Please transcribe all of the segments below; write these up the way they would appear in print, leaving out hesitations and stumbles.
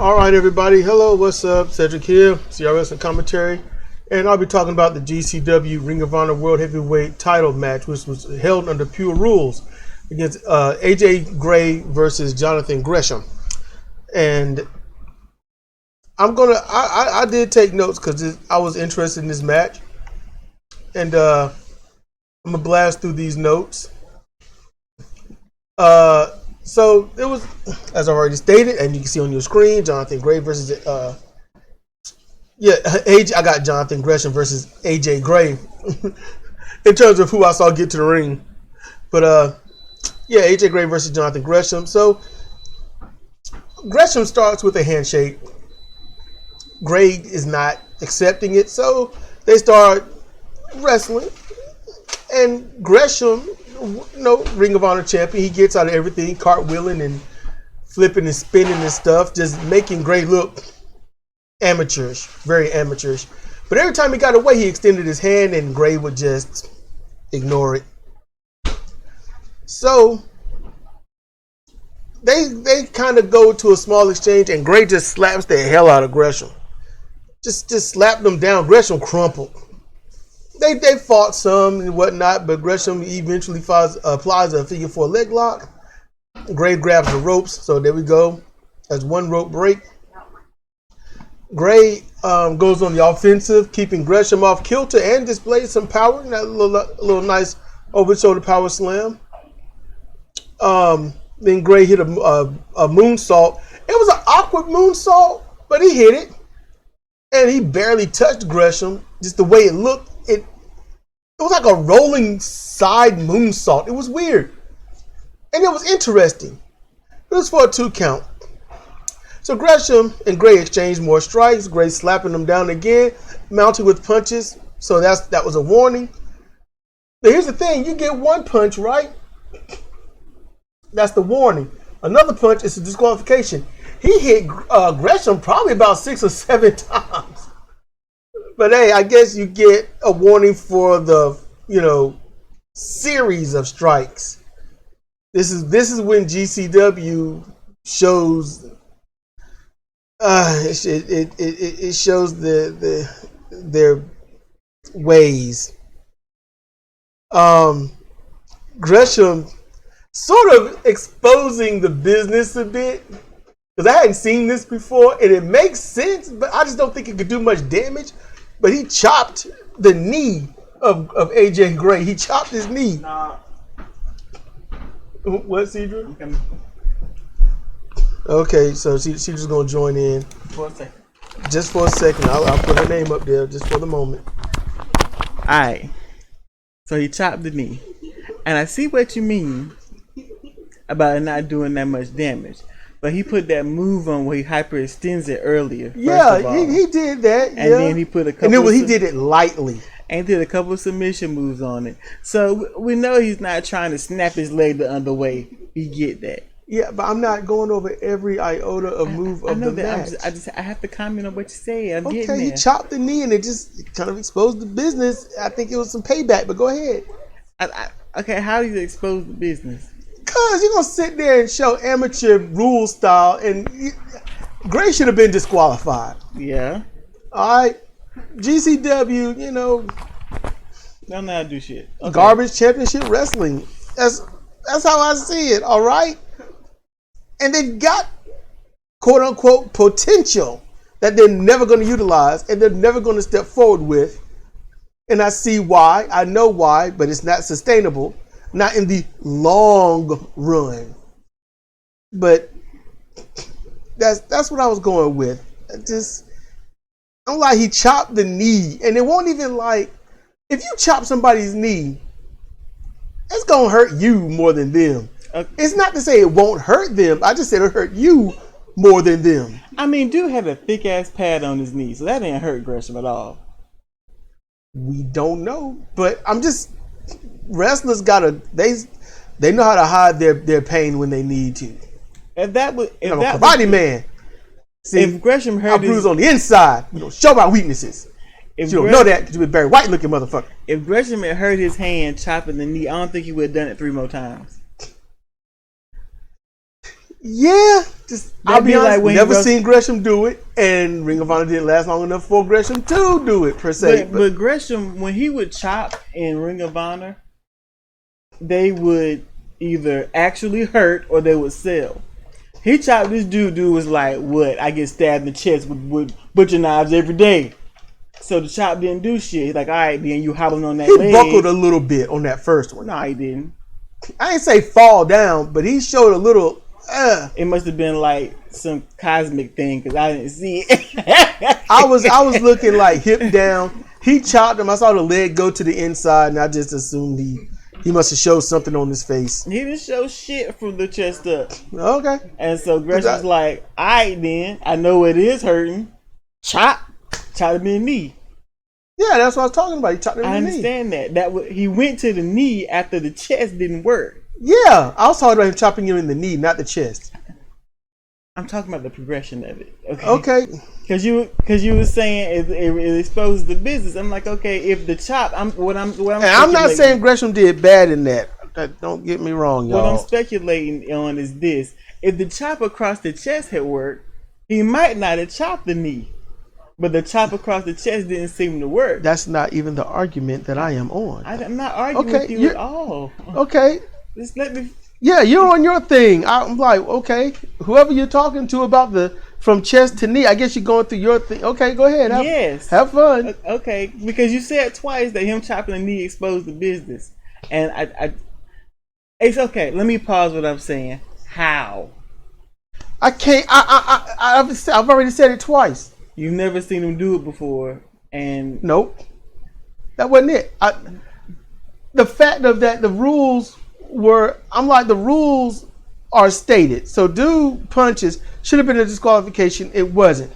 All right, everybody. Hello, what's up? Cedric here, CRS and commentary. And I'll be talking about the GCW Ring of Honor World Heavyweight title match, which was held under pure rules against AJ Gray versus Jonathan Gresham. And I did take notes because I was interested in this match. And I'm going to blast through these notes. So it was, as I already stated, and you can see on your screen, Jonathan Gray versus I got Jonathan Gresham versus AJ Gray in terms of who I saw get to the ring. But AJ Gray versus Jonathan Gresham. So Gresham starts with a handshake. Gray is not accepting it, so they start wrestling. And Gresham, Ring of Honor champion, he gets out of everything, cartwheeling and flipping and spinning and stuff, just making Gray look amateurish, very amateurish. But every time he got away, he extended his hand and Gray would just ignore it. So they kind of go to a small exchange and Gray just slaps the hell out of Gresham. Just slapped him down. Gresham crumpled. They fought some and whatnot, but Gresham eventually applies a figure 4 leg lock. Gray grabs the ropes, so there we go. That's one rope break. Gray goes on the offensive, keeping Gresham off kilter and displays some power. A little nice over-shoulder power slam. Then Gray hit a moonsault. It was an awkward moonsault, but he hit it. And he barely touched Gresham, just the way it looked. It was like a rolling side moonsault. It was weird. And it was interesting. It was for a 2 count. So Gresham and Gray exchanged more strikes. Gray slapping them down again, mounted with punches. So that was a warning. But here's the thing. You get 1 punch, right? That's the warning. Another punch is a disqualification. He hit Gresham probably about 6 or 7 times. But hey, I guess you get a warning for the, series of strikes. This is when GCW shows it shows their ways. Gresham sort of exposing the business a bit. Because I hadn't seen this before, and it makes sense, but I just don't think it could do much damage. But he chopped the knee of AJ Gray. He chopped his knee. Nah. What, Cedric? Okay, so Cedric's going to join in. For a second. Just for a second. I'll put her name up there just for the moment. All right. So he chopped the knee. And I see what you mean about it not doing that much damage. But he put that move on where he hyperextends it earlier. Yeah, he did that. And then he put a couple. And he did it lightly. And did a couple of submission moves on it. So we know he's not trying to snap his leg the other way. We get that. Yeah, but I'm not going over every iota of move of the match. I have to comment on what you say. I'm getting there. He chopped the knee and it just kind of exposed the business. I think it was some payback, but go ahead. Okay, how do you expose the business? Because you're going to sit there and show amateur rule style, and Gray should have been disqualified. Yeah. All right. GCW, don't know how to do shit. Okay. Garbage championship wrestling. That's how I see it, all right? And they've got, quote-unquote, potential that they're never going to utilize and they're never going to step forward with. And I see why. I know why, but it's not sustainable. Not in the long run. But that's what I was going with. I'm like, he chopped the knee. And it won't even if you chop somebody's knee, it's going to hurt you more than them. Okay. It's not to say it won't hurt them. I just said it'll hurt you more than them. I mean, dude had a thick ass pad on his knee, so that didn't hurt Gresham at all. We don't know. But I'm just... Wrestlers they know how to hide their pain when they need to. I'm a karate man. See, if Gresham hurt I bruise on the inside. You don't show my weaknesses. You don't know that because you're a Barry White looking motherfucker. If Gresham had hurt his hand chopping the knee, I don't think he would have done it 3 more times. Yeah, just I'll That'd be be honest. like when Never he goes- seen Gresham do it, and Ring of Honor didn't last long enough for Gresham to do it per se. But Gresham, when he would chop in Ring of Honor, they would either actually hurt or they would sell. He chopped this dude. Dude was like, "What? I get stabbed in the chest with butcher knives every day." So the chop didn't do shit. He's like, "All right, then you hobbling on that he leg." buckled a little bit on that first one. No, he didn't. I ain't say fall down, but he showed a little. It must have been like some cosmic thing because I didn't see it. I was looking like hip down. He chopped him. I saw the leg go to the inside, and I just assumed he must have showed something on his face. He didn't show shit from the chest up. Okay. And so Gresham's like, "All right, then I know it is hurting. Chop him in the knee." Yeah, that's what I was talking about. He chopped him in I the knee. understand that. He went to the knee after the chest didn't work. Yeah, I was talking about him chopping you in the knee, not the chest. I'm talking about the progression of it. Okay. Because you were saying it exposes the business. I'm like, okay, if the chop, I'm not saying Gresham did bad in that. Don't get me wrong, y'all. What I'm speculating on is this: if the chop across the chest had worked, he might not have chopped the knee. But the chop across the chest didn't seem to work. That's not even the argument that I am on. I'm not arguing with you at all. Okay. Just let me. Yeah, you're on your thing. I'm like, okay, whoever you're talking to about the from chest to knee, I guess you're going through your thing. Okay, go ahead. Have fun. Okay, because you said twice that him chopping the knee exposed the business, and I it's okay. Let me pause what I'm saying. How? I can't. I've already said it twice. You've never seen him do it before, and nope, that wasn't it. The fact of that, the rules were. I'm like, the rules are stated. So dude punches should have been a disqualification. It wasn't,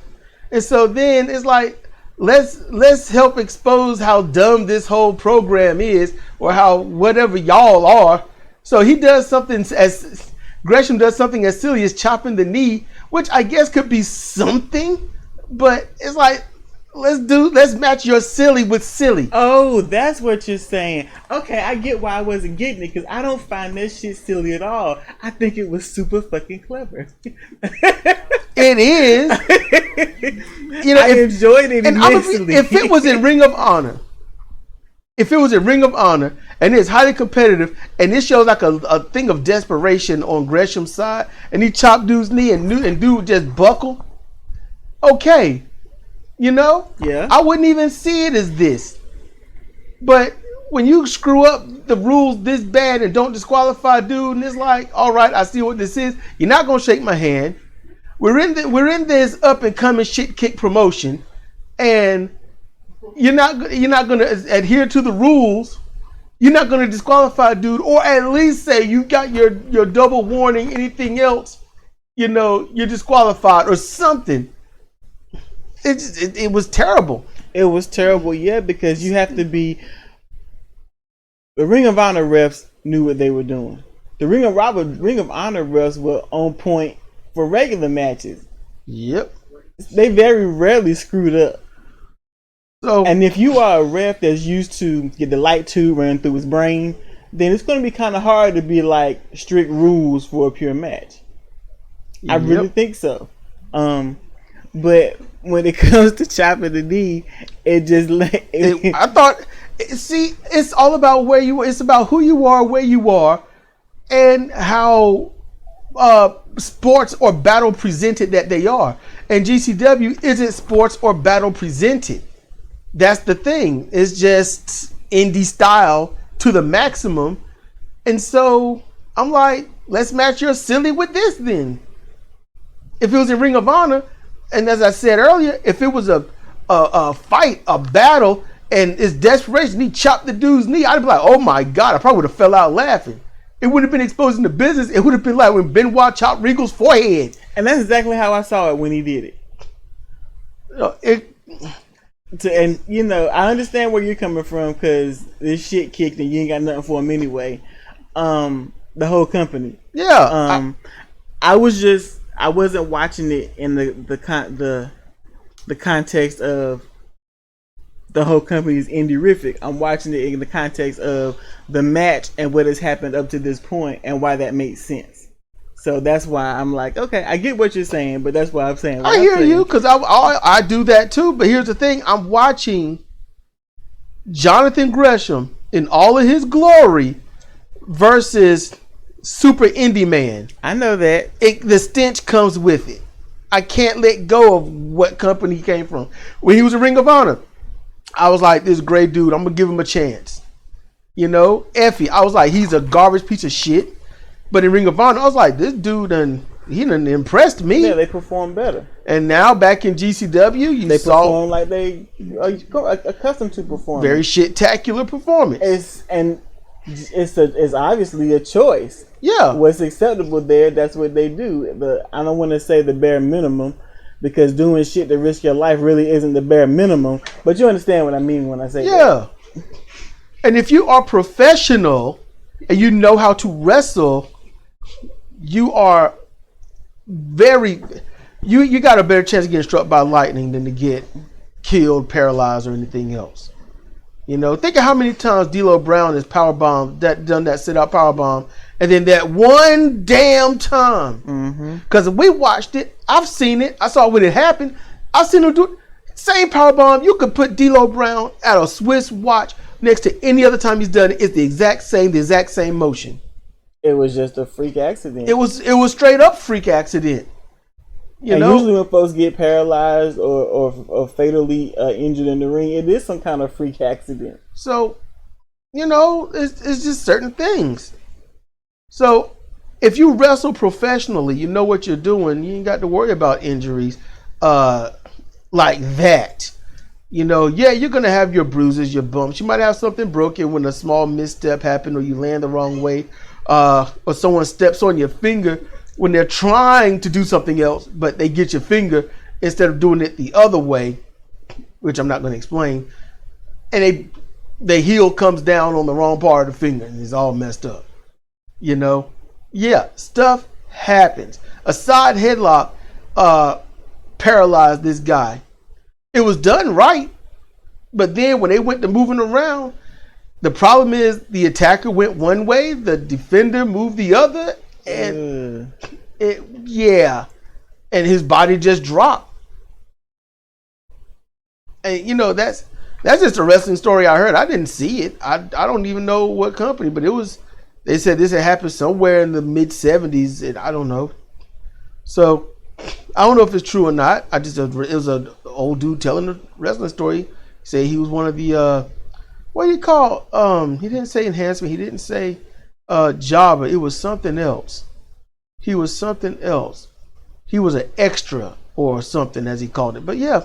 and so then it's like, let's help expose how dumb this whole program is, or how whatever y'all are. So he does something as Gresham does something as silly as chopping the knee, which I guess could be something, but it's like, let's match your silly with silly. Oh, that's what you're saying. Okay, I get why I wasn't getting it, because I don't find that shit silly at all. I think it was super fucking clever. It is. I enjoyed it immensely. If it was in Ring of Honor, and it's highly competitive, and it shows like a thing of desperation on Gresham's side, and he chopped dude's knee, and dude just buckled, okay. Yeah. I wouldn't even see it as this. But when you screw up the rules this bad and don't disqualify dude, and it's like, all right, I see what this is. You're not gonna shake my hand. We're in this up and coming shit kick promotion, and you're not gonna adhere to the rules. You're not gonna disqualify dude, or at least say you got your double warning. Anything else, you're disqualified or something. It was terrible. It was terrible, yeah, because you have to be. The Ring of Honor refs knew what they were doing. The Ring of Honor refs were on point for regular matches. Yep. They very rarely screwed up. So, and if you are a ref that's used to get the light tube running through his brain, then it's going to be kind of hard to be like strict rules for a pure match. Yep. I really think so. But when it comes to chopping the knee, it just I thought, see, it's all about where you. It's about who you are, where you are, and how sports or battle presented that they are. And GCW isn't sports or battle presented. That's the thing. It's just indie style to the maximum. And so I'm like, let's match your silly with this then. If it was in Ring of Honor, and as I said earlier, if it was a fight, a battle, and it's desperation, he chopped the dude's knee, I'd be like, oh my God, I probably would have fell out laughing. It would have been exposing the business. It would have been like when Benoit chopped Regal's forehead. And that's exactly how I saw it when he did it. I understand where you're coming from, because this shit kicked and you ain't got nothing for him anyway. The whole company. Yeah. I wasn't watching it in the context of the whole company's indie-rific. I'm watching it in the context of the match and what has happened up to this point and why that makes sense. So that's why I'm like, okay, I get what you're saying, but that's why I'm saying. I hear you, because I do that too. But here's the thing: I'm watching Jonathan Gresham in all of his glory versus Super Indie Man. I know that. The stench comes with it. I can't let go of what company he came from. When he was in Ring of Honor, I was like, this great dude, I'm going to give him a chance. You know, Effie, I was like, he's a garbage piece of shit. But in Ring of Honor, I was like, this dude he done impressed me. Yeah, they perform better. And now back in GCW, they perform like they are accustomed to perform. Very shit-tacular performance. It's obviously a choice. Yeah. What's acceptable there, that's what they do. I don't want to say the bare minimum, because doing shit to risk your life really isn't the bare minimum. But you understand what I mean when I say that. Yeah. And if you are professional and you know how to wrestle, you are you got a better chance of getting struck by lightning than to get killed, paralyzed, or anything else. You know, think of how many times D'Lo Brown has powerbombed, done that sit-out powerbomb, and then that one damn time. Because we watched it, I've seen it, I saw when it happened, I've seen him do it. Same powerbomb, you could put D'Lo Brown at a Swiss watch next to any other time he's done it. It's the exact same motion. It was just a freak accident. It was straight up freak accident. You know, usually when folks get paralyzed or fatally injured in the ring, it is some kind of freak accident. So, you know, it's just certain things. So, if you wrestle professionally, you know what you're doing. You ain't got to worry about injuries like that. You know, yeah, you're going to have your bruises, your bumps. You might have something broken when a small misstep happened, or you land the wrong way, or someone steps on your finger when they're trying to do something else, but they get your finger instead of doing it the other way, which I'm not going to explain, and the heel comes down on the wrong part of the finger and it's all messed up. You know, yeah, stuff happens. A side headlock paralyzed this guy. It was done right, but then when they went to moving around, the problem is the attacker went one way, the defender moved the other, and and his body just dropped. And you know, that's just a wrestling story I heard. I didn't see it. I don't even know what company, but they said this had happened somewhere in the mid 70s, and I don't know. So I don't know if it's true or not. It was an old dude telling a wrestling story. He said he was one of the what do you call he didn't say enhancement, he didn't say Java, it was something else. He was something else. He was an extra or something, as he called it. But yeah.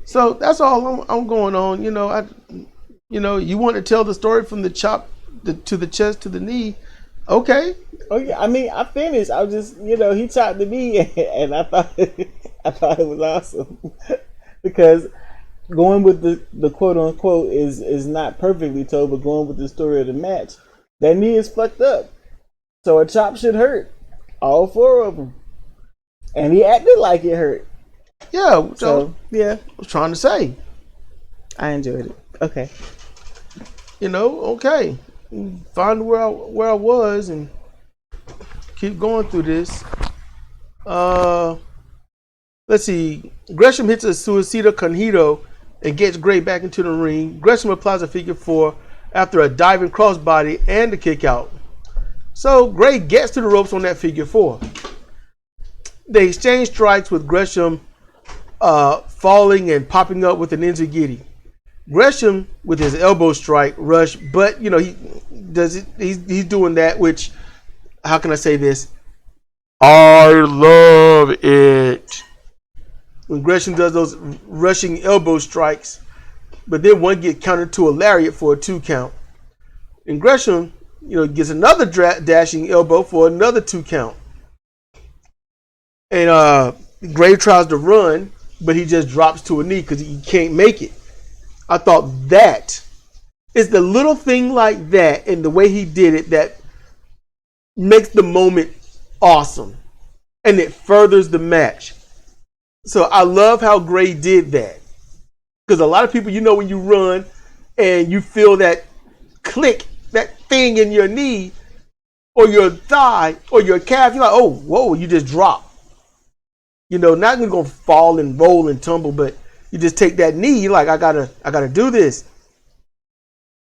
So that's all I'm going on. You know, you want to tell the story from the chop to the chest to the knee. Okay. Okay. I mean, I finished. I was just, he chopped the knee, and I thought it was awesome because going with the quote unquote is not perfectly told, but going with the story of the match, that knee is fucked up. So a chop should hurt. All four of them. And he acted like it hurt. Yeah. So yeah. I was trying to say. I enjoyed it. Okay. Okay. Find where I was and keep going through this. Let's see. Gresham hits a suicida con hito and gets Gray back into the ring. Gresham applies a figure 4 after a diving crossbody and a kick out. So Gray gets to the ropes on that figure 4. They exchange strikes with Gresham falling and popping up with an enziguri. Gresham with his elbow strike rush, but he does it. He's doing that, which, how can I say this? I love it when Gresham does those rushing elbow strikes, but then one get countered to a lariat for a 2 count, and Gresham gets another dashing elbow for another 2 count. And Gray tries to run, but he just drops to a knee because he can't make it. I thought that is the little thing like that and the way he did it that makes the moment awesome. And it furthers the match. So I love how Gray did that. Because a lot of people, when you run and you feel that click, that thing in your knee, or your thigh or your calf, you're like, oh, whoa, you just drop. You know, not gonna fall and roll and tumble, but you just take that knee. You're like, I gotta do this.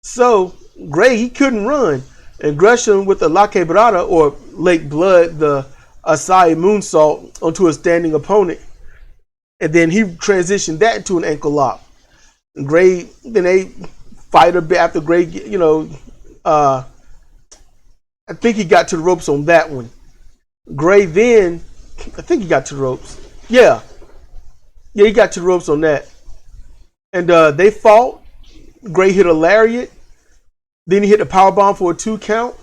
So Gray, he couldn't run, and Gresham with the La Quebrada or Lake Blood, the Asai moonsault onto a standing opponent, and then he transitioned that into an ankle lock. Gray, then they fight a bit after Gray, you know, I think he got to the ropes on that one. Gray then, I think he got to the ropes. Yeah, he got to the ropes on that. And they fought. Gray hit a lariat. Then he hit a powerbomb for a 2 count.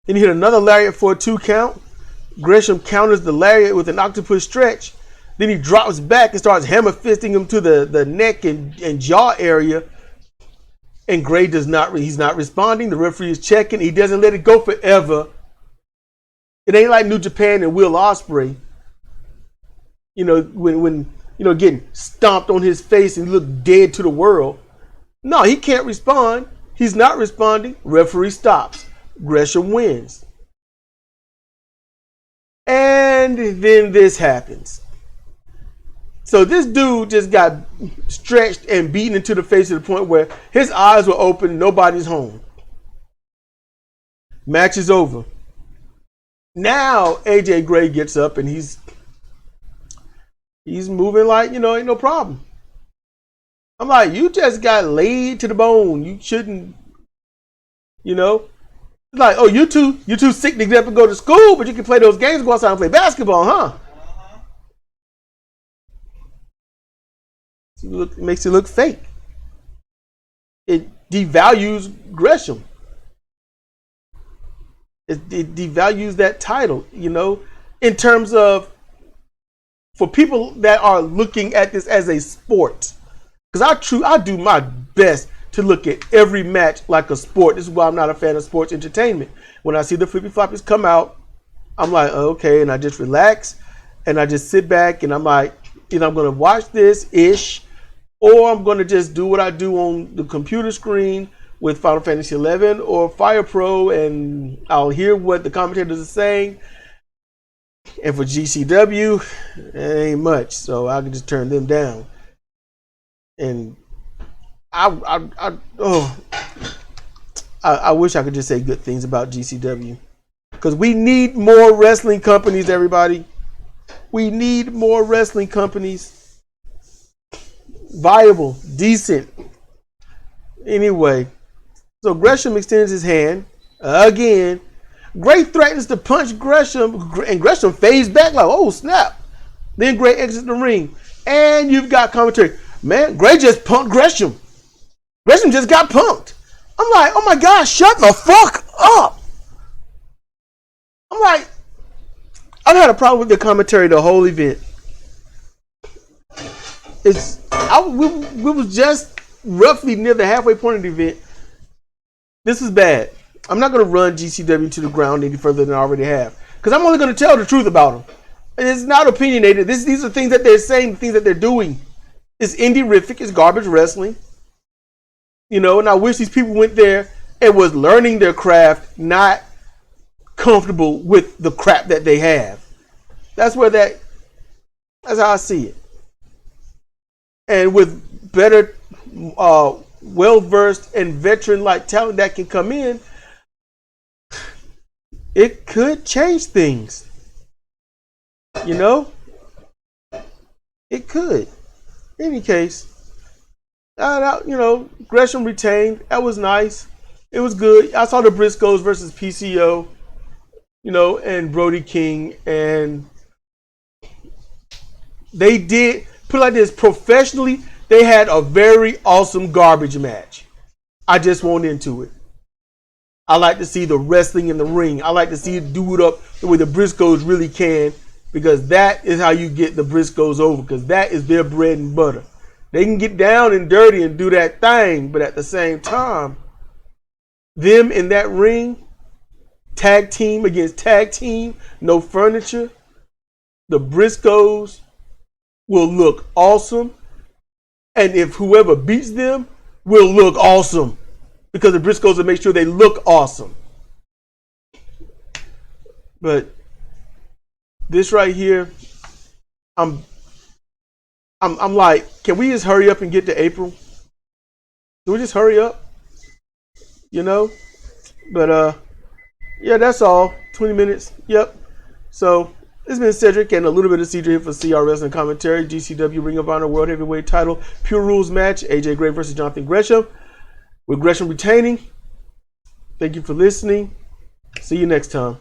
Then he hit another lariat for a 2 count. Gresham counters the lariat with an octopus stretch. Then he drops back and starts hammer fisting him to the neck and jaw area. And Gray does not, he's not responding. The referee is checking. He doesn't let it go forever. It ain't like New Japan and Will Ospreay. You know, when you know, getting stomped on his face and look dead to the world. No, he can't respond. He's not responding. Referee stops. Gresham wins. And then this happens. So this dude just got stretched and beaten into the face to the point where his eyes were open. Nobody's home. Match is over. Now AJ Gray gets up and he's moving like, you know, ain't no problem. I'm like, you just got laid to the bone. You shouldn't, you know. It's like, oh, you two sick to get up and go to school, but you can play those games, go outside and play basketball, huh? It makes it look fake. It devalues Gresham. It devalues that title, you know, in terms of, for people that are looking at this as a sport. Because I do my best to look at every match like a sport. This is why I'm not a fan of sports entertainment. When I see the flippy floppies come out, I'm like, okay, and I just relax and I just sit back and I'm like, you know, I'm going to watch this-ish, or I'm going to just do what I do on the computer screen with Final Fantasy 11 or Fire Pro, and I'll hear what the commentators are saying. And for GCW, it ain't much, so I can just turn them down. And I wish I could just say good things about GCW, because we need more wrestling companies, everybody. We need more wrestling companies. Viable, decent. Anyway, so Gresham extends his hand again. Gray threatens to punch Gresham, and Gresham fades back like, oh snap. Then Gray exits the ring, and you've got commentary. Man, Gray just punked Gresham. Gresham just got punked. I'm like, oh my gosh, shut the fuck up. I'm like, I've had a problem with the commentary the whole event. We was just roughly near the halfway point of the event. This is bad. I'm not going to run GCW to the ground any further than I already have, because I'm only going to tell the truth about them. It's not opinionated. These are things that they're saying, things that they're doing. It's indie-rific. It's garbage wrestling. You know, and I wish these people went there and was learning their craft, not comfortable with the crap that they have. That's how I see it. And with better, well-versed and veteran-like talent that can come in, it could change things. You know? It could. In any case, you know, Gresham retained. That was nice. It was good. I saw the Briscoes versus PCO, you know, and Brody King, and they did, put it like this, professionally, they had a very awesome garbage match. I just won't into it. I like to see the wrestling in the ring. I like to see it do it up the way the Briscoes really can, because that is how you get the Briscoes over, because that is their bread and butter. They can get down and dirty and do that thing, but at the same time, them in that ring, tag team against tag team, no furniture, the Briscoes will look awesome. And if whoever beats them will look awesome, because the Briscoes will make sure they look awesome. But this right here, I'm like, can we just hurry up and get to April? Can we just hurry up? You know? But yeah, that's all. 20 minutes. Yep. So it's been Cedric and a little bit of CJ here for CR Wrestling Commentary. GCW Ring of Honor World Heavyweight Title Pure Rules match. AJ Gray versus Jonathan Gresham. With Gresham retaining. Thank you for listening. See you next time.